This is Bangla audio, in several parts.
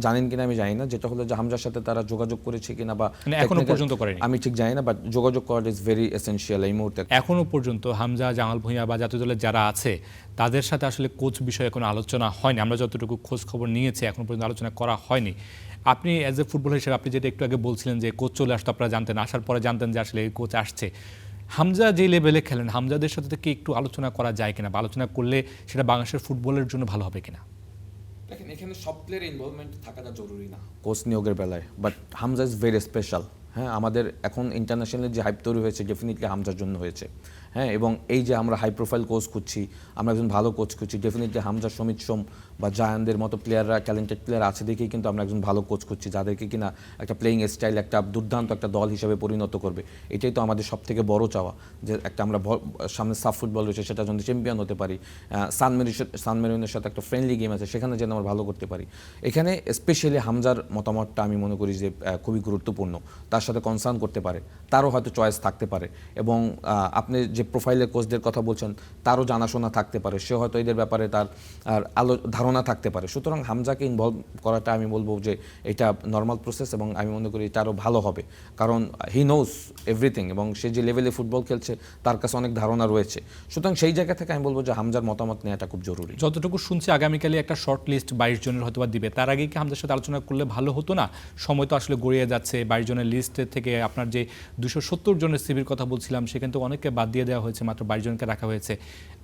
জানেন কিনা আমি জানি না, যেটা হলো যে হামজার সাথে তারা যোগাযোগ করেছে কিনা বা এখনো পর্যন্ত করেনি, আমি ঠিক জানি না, বাট যোগাযোগ করাটা ইজ ভেরি এসেনশিয়াল এই মুহূর্তে। এখনো পর্যন্ত হামজা, জামাল ভূঁইয়া বা জাতীয় দলের যারা আছে তাদের সাথে আসলে কোচ বিষয়ে কোনো আলোচনা হয়নি। আমরা যতটুকু খোঁজ খবর নিয়েছি এখনো পর্যন্ত আলোচনা করা হয়নি। আপনি অ্যাজ এ ফুটবলার হিসেবে আপনি যেটা একটু আগে বলছিলেন যে কোচ চলে আসতো, আপনারা জানতেন, আসার পরে জানতেন যে আসলে এই কোচ আসছে। হামজা যে লেভেলে খেলেন, হামজাদের সাথে কি একটু আলোচনা করা যায় কিনা, বা আলোচনা করলে সেটা বাংলাদেশের ফুটবলের জন্য ভালো হবে কিনা? দেখেন, এখানে সব প্লেয়ারের ইনভলভমেন্ট থাকাটা জরুরি না কোচ নিয়োগের বেলায়, but Hamza is very special. হ্যাঁ, আমাদের এখন ইন্টারন্যাশনাল যে হাইপ তৈরি হয়েছে ডেফিনেটলি হামজার জন্য হয়েছে। হ্যাঁ, এবং এই যে আমরা হাই প্রোফাইল কোচ খুঁজছি, আমরা একজন ভালো কোচ খুঁজছি, ডেফিনেটলি হামজা, সমিত সোম বা জায়ানদের মতো প্লেয়াররা, ট্যালেন্টেড প্লেয়ার আছে দেখেই কিন্তু আমরা একজন ভালো কোচ খুঁজছি, যাদেরকে কিনা একটা প্লেয়িং স্টাইল, একটা দুর্দান্ত একটা দল হিসেবে পরিণত করবে। এটাই তো আমাদের সব থেকে বড় চাওয়া, যে একটা আমরা সামনে সাফ ফুটবল রয়েছে, সেটা যদি চ্যাম্পিয়ন হতে পারি, সান মেরিনের সাথে একটা ফ্রেন্ডলি গেম আছে, সেখানে যেন আমরা ভালো করতে পারি। এখানে স্পেশালি হামজার মতামতটা আমি মনে করি যে খুবই গুরুত্বপূর্ণ। তার সাথে কনসার্ন করতে পারে, তারও হয়তো চয়েস থাকতে পারে, এবং আপনি যে প্রোফাইলের কোচদের কথা বলছেন তারও জানাশোনা থাকতে পারে, সে হয়তো এদের ব্যাপারে তার ধারণা থাকতে পারে। সুতরাং হামজাকে ইনভলভ করাটা আমি বলবো যে এটা নর্মাল প্রসেস, এবং আমি মনে করি এটা আরও ভালো হবে, কারণ হি নোজ এভরিথিং, এবং সে যে লেভেলে ফুটবল খেলছে তার কাছে অনেক ধারণা রয়েছে। সুতরাং সেই জায়গা থেকে আমি বলবো যে হামজার মতামত নেওয়াটা খুব জরুরি। যতটুকু শুনছি আগামীকালে একটা শর্ট লিস্ট 22 জনের হয়তো বা দিবে, তার আগে কি হামজার সাথে আলোচনা করলে ভালো হতো না? সময় তো আসলে গড়িয়ে যাচ্ছে। 22 জনের লিস্টের থেকে আপনার যে 270 জনের সিভির কথা বলছিলাম, সেখান থেকে অনেককে বাদ দিয়ে দেওয়া হয়েছে, মাত্র 22 জনকে রাখা হয়েছে।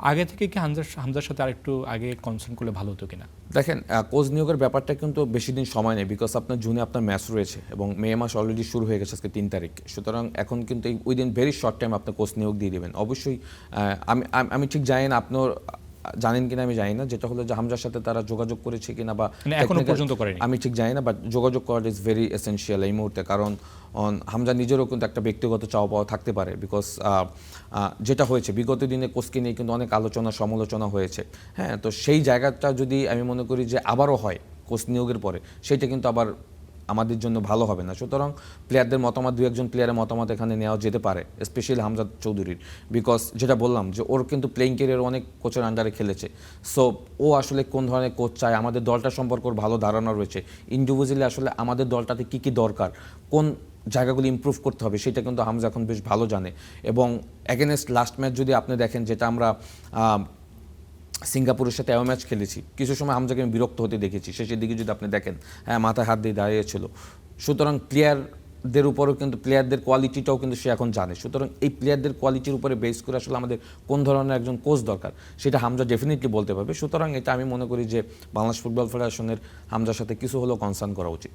আগে থেকে কি হামজার সাথে আরেকটু আগে কনসার্ন করলে ভালো হতো কিনা? দেখেন, কোচ নিয়োগের ব্যাপারটা কিন্তু বেশি দিন সময় নেই, বিকজ আপনার জুনে আপনার ম্যাচ রয়েছে এবং মে মাস অলরেডি শুরু হয়ে গেছে আজকে 3 তারিখ। সুতরাং এখন কিন্তু এই উইদিন ভেরি শর্ট টাইম আপনার কোচ নিয়োগ দিয়ে দেবেন অবশ্যই। আমি ঠিক জানি না, আপনার জানেন কিনা আমি জানি না, যেটা হলো যে হামজার সাথে তারা যোগাযোগ করেছে কিনা বা এখনো পর্যন্ত করেনি, আমি ঠিক জানি না, বাট যোগাযোগ করাটা ইজ ভেরি এসেনশিয়াল এই মুহূর্তে, কারণ হামজা নিজেরও কিন্তু একটা ব্যক্তিগত চাওয়া পাওয়া থাকতে পারে, বিকজ যেটা হয়েছে বিগত দিনে কোচকে নিয়ে কিন্তু অনেক আলোচনা সমালোচনা হয়েছে। হ্যাঁ, তো সেই জায়গাটা যদি আমি মনে করি যে আবারও হয় কোচ নিয়োগের পরে, সেইটা কিন্তু আবার আমাদের জন্য ভালো হবে না। সুতরাং প্লেয়ারদের মতামত, দু একজন প্লেয়ারের মতামত এখানে নেওয়া যেতে পারে, স্পেশালি হামজা চৌধুরীর, বিকজ যেটা বললাম যে ওর কিন্তু প্লেইং ক্যারিয়ার অনেক কোচের আন্ডারে খেলেছে। সো ও আসলে কোন ধরনের কোচ চায়, আমাদের দলটা সম্পর্কে ওর ভালো ধারণা রয়েছে, ইন্ডিভিজুয়ালি আসলে আমাদের দলটাতে কী কী দরকার, কোন জায়গাগুলি ইমপ্রুভ করতে হবে, সেটা কিন্তু হামজা এখন বেশ ভালো জানে। এবং অ্যাগেনস্ট লাস্ট ম্যাচ যদি আপনি দেখেন, যেটা আমরা সিঙ্গাপুরের সাথে এও ম্যাচ খেলেছি, কিছু সময় হামজাকে আমি বিরক্ত হতে দেখেছি, শেষের দিকে যদি আপনি দেখেন, হ্যাঁ, মাথায় হাত দিয়ে দাঁড়িয়েছিল। সুতরাং প্লেয়ারদের উপরেও কিন্তু প্লেয়ারদের কোয়ালিটিটাও কিন্তু সে এখন জানে। সুতরাং এই প্লেয়ারদের কোয়ালিটির উপরে বেস করে আসলে আমাদের কোন ধরনের একজন কোচ দরকার, সেটা হামজা ডেফিনেটলি বলতে পারবে। সুতরাং এটা আমি মনে করি যে বাংলাদেশ ফুটবল ফেডারেশনের হামজার সাথে কিছু হলেও কনসার্ন করা উচিত।